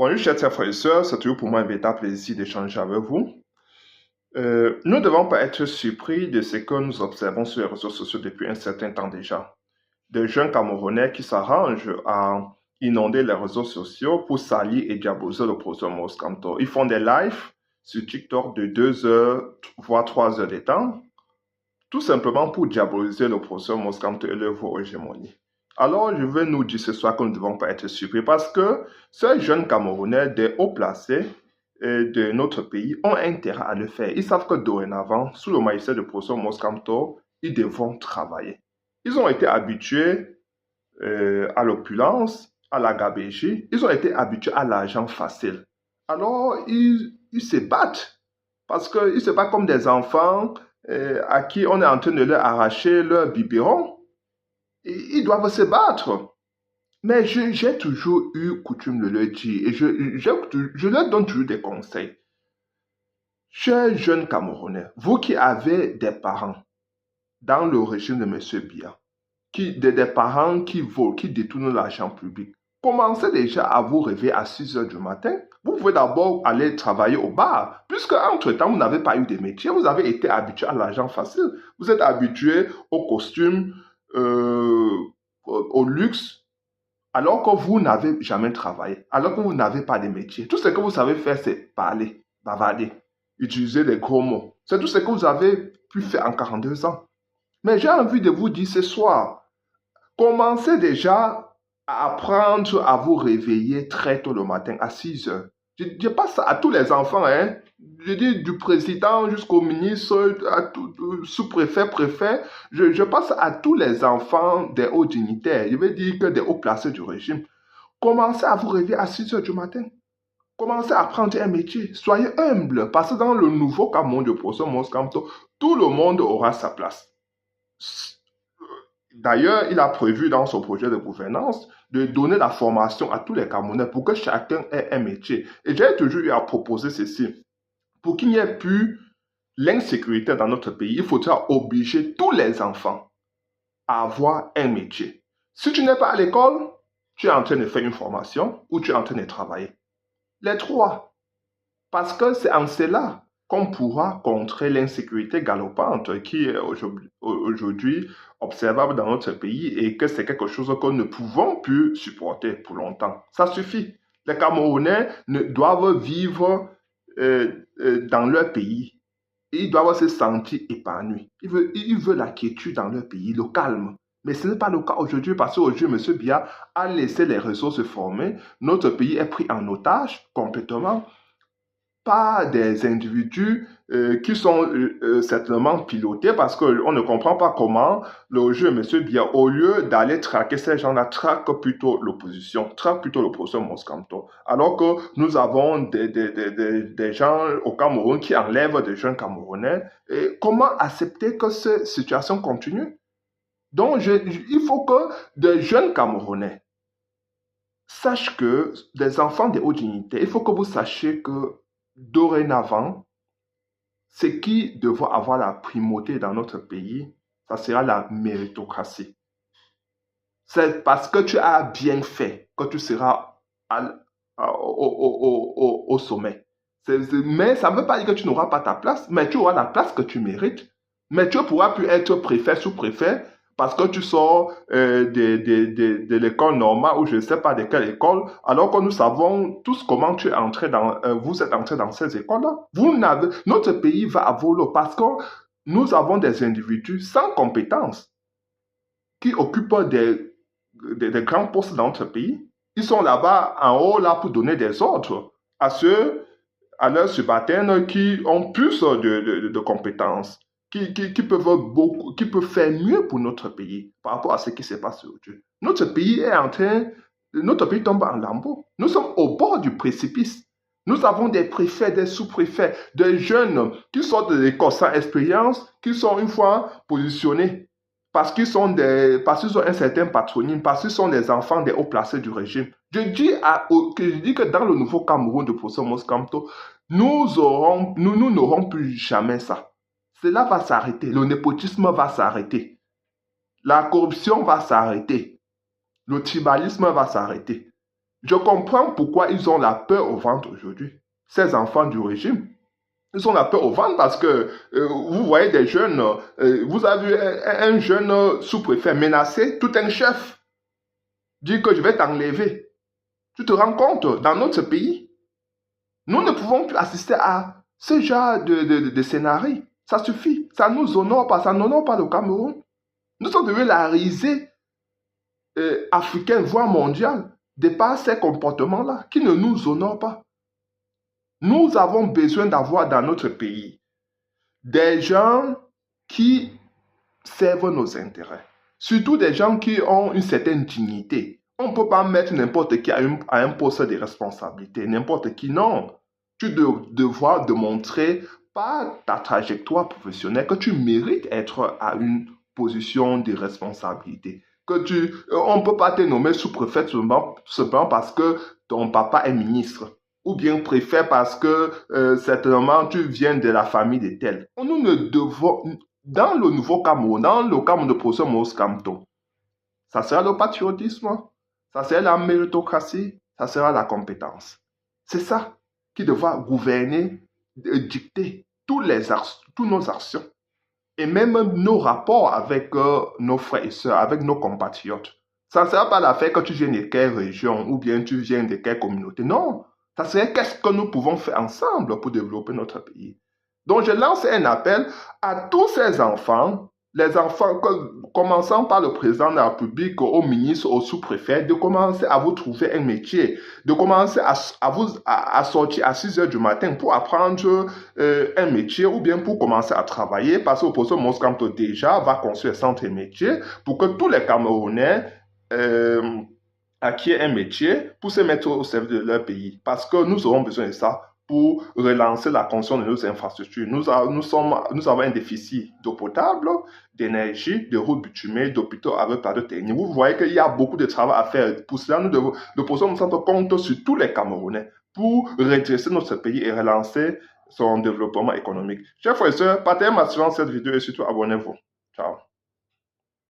Bonjour, chers frères et sœurs, c'est toujours pour moi un véritable plaisir d'échanger avec vous. Nous ne devons pas être surpris de ce que nous observons sur les réseaux sociaux depuis un certain temps déjà. Des jeunes Camerounais qui s'arrangent à inonder les réseaux sociaux pour salir et diaboliser le professeur Maurice Kamto. Ils font des lives sur TikTok de 2 heures, voire 3 heures de temps, tout simplement pour diaboliser le professeur Maurice Kamto et leur voie hégémonie. Alors, je veux nous dire ce soir que nous ne devons pas être surpris parce que ces jeunes Camerounais des hauts placés de notre pays ont intérêt à le faire. Ils savent que dorénavant, sous le magistère du professeur Maurice Kamto, ils devront travailler. Ils ont été habitués à l'opulence, à la gabégie. Ils ont été habitués à l'argent facile. Alors, ils se battent parce qu'ils ne se battent comme des enfants à qui on est en train de leur arracher leur biberon. Ils doivent se battre. Mais j'ai toujours eu coutume de leur dire et je leur donne toujours des conseils. Chers jeunes Camerounais, vous qui avez des parents dans le régime de M. Biya, des parents qui volent, qui détournent l'argent public, commencez déjà à vous réveiller à 6 heures du matin. Vous pouvez d'abord aller travailler au bar, puisque entre-temps, vous n'avez pas eu de métier, vous avez été habitué à l'argent facile. Vous êtes habitué au costume, au luxe, alors que vous n'avez jamais travaillé, alors que vous n'avez pas de métier. Tout ce que vous savez faire, c'est parler, bavarder, utiliser des gros mots. C'est tout ce que vous avez pu faire en 42 ans. Mais j'ai envie de vous dire ce soir, commencez déjà à apprendre à vous réveiller très tôt le matin, à 6 heures. Je passe à tous les enfants, hein. Je dis du président jusqu'au ministre, sous-préfet, préfet. Je passe à tous les enfants des hauts dignitaires. Je veux dire que des hauts placés du régime. Commencez à vous réveiller à 6 heures du matin. Commencez à apprendre un métier. Soyez humble, parce que dans le nouveau Cameroun du professeur Maurice Kamto, tout le monde aura sa place. D'ailleurs, il a prévu dans son projet de gouvernance de donner la formation à tous les Camerounais pour que chacun ait un métier. Et j'ai toujours eu à proposer ceci. Pour qu'il n'y ait plus l'insécurité dans notre pays, il faudra obliger tous les enfants à avoir un métier. Si tu n'es pas à l'école, tu es en train de faire une formation ou tu es en train de travailler. Les trois. Parce que c'est en cela qu'on pourra contrer l'insécurité galopante qui est aujourd'hui observable dans notre pays et que c'est quelque chose que nous ne pouvons plus supporter pour longtemps. Ça suffit. Les Camerounais doivent vivre dans leur pays. Ils doivent se sentir épanouis. Ils veulent la quiétude dans leur pays, le calme. Mais ce n'est pas le cas aujourd'hui parce qu'aujourd'hui, M. Biya a laissé les réseaux se former. Notre pays est pris en otage complètement par des individus qui sont certainement pilotés parce qu'on ne comprend pas comment le jeu M. Biya, au lieu d'aller traquer ces gens-là, traque plutôt l'opposition, traque plutôt le professeur Maurice Kamto. Alors que nous avons des gens au Cameroun qui enlèvent des jeunes Camerounais. Et comment accepter que cette situation continue? Donc, il faut que des jeunes Camerounais sachent que des enfants de haute dignité, il faut que vous sachiez que dorénavant, ce qui devra avoir la primauté dans notre pays, ça sera la méritocratie. C'est parce que tu as bien fait que tu seras au sommet. Mais ça ne veut pas dire que tu n'auras pas ta place, mais tu auras la place que tu mérites. Mais tu pourras plus être préfet, sous-préfet, parce que tu sors de l'école normale ou je ne sais pas de quelle école, alors que nous savons tous comment vous êtes entré dans ces écoles-là. Notre pays va à volo parce que nous avons des individus sans compétences qui occupent des grands postes dans notre pays. Ils sont là-bas en haut là pour donner des ordres à leurs subalternes qui ont plus de compétences. Qui peuvent faire mieux pour notre pays par rapport à ce qui se passe aujourd'hui. Notre pays tombe en lambeaux. Nous sommes au bord du précipice. Nous avons des préfets, des sous-préfets, des jeunes qui sortent de l'école sans expérience, qui sont une fois positionnés parce qu'ils ont un certain patronyme, parce qu'ils sont des enfants des hauts placés du régime. Je dis que dans le nouveau Cameroun de professeur Maurice Kamto, nous n'aurons plus jamais ça. Cela va s'arrêter. Le népotisme va s'arrêter. La corruption va s'arrêter. Le tribalisme va s'arrêter. Je comprends pourquoi ils ont la peur au ventre aujourd'hui. Ces enfants du régime, ils ont la peur au ventre parce que vous voyez des jeunes, vous avez vu un jeune sous-préfet menacer tout un chef, dire que je vais t'enlever. Tu te rends compte, dans notre pays, nous ne pouvons plus assister à ce genre de scénario. Ça suffit, ça ne nous honore pas, ça n'honore pas le Cameroun. Nous sommes devenus la risée africaine, voire mondiale, de par ces comportements-là qui ne nous honorent pas. Nous avons besoin d'avoir dans notre pays des gens qui servent nos intérêts. Surtout des gens qui ont une certaine dignité. On ne peut pas mettre n'importe qui à un poste de responsabilité. N'importe qui, non. Tu dois devoir démontrer par ta trajectoire professionnelle que tu mérites être à une position de responsabilité. On ne peut pas te nommer sous-préfet seulement parce que ton papa est ministre ou bien préfet parce que certainement tu viens de la famille de tel. Nous ne devons, dans le nouveau Cameroun, dans le Cameroun de professeur Maurice Kamto, ça sera le patriotisme, ça sera la méritocratie, ça sera la compétence. C'est ça qui devra gouverner, dicter toutes nos actions et même nos rapports avec nos frères et sœurs, avec nos compatriotes. Ça ne sera pas l'affaire que tu viens de quelle région ou bien tu viens de quelle communauté. Non, ça serait qu'est-ce que nous pouvons faire ensemble pour développer notre pays. Donc, je lance un appel à tous ces enfants, les enfants, commençant par le président de la République, au ministre, au sous-préfet, de commencer à vous trouver un métier, de commencer à sortir à 6 heures du matin pour apprendre un métier ou bien pour commencer à travailler, parce que le professeur Moscamto déjà va construire un centre de métier pour que tous les Camerounais acquièrent un métier pour se mettre au service de leur pays. Parce que nous aurons besoin de ça pour relancer la construction de nos infrastructures. Nous avons un déficit d'eau potable, d'énergie, de routes bitumées, d'hôpitaux avec pas de technique. Vous voyez qu'il y a beaucoup de travail à faire. Pour cela, nous posons notre compte sur tous les Camerounais pour redresser notre pays et relancer son développement économique. Chers frères et sœurs, partagez massivement cette vidéo et surtout abonnez-vous. Ciao.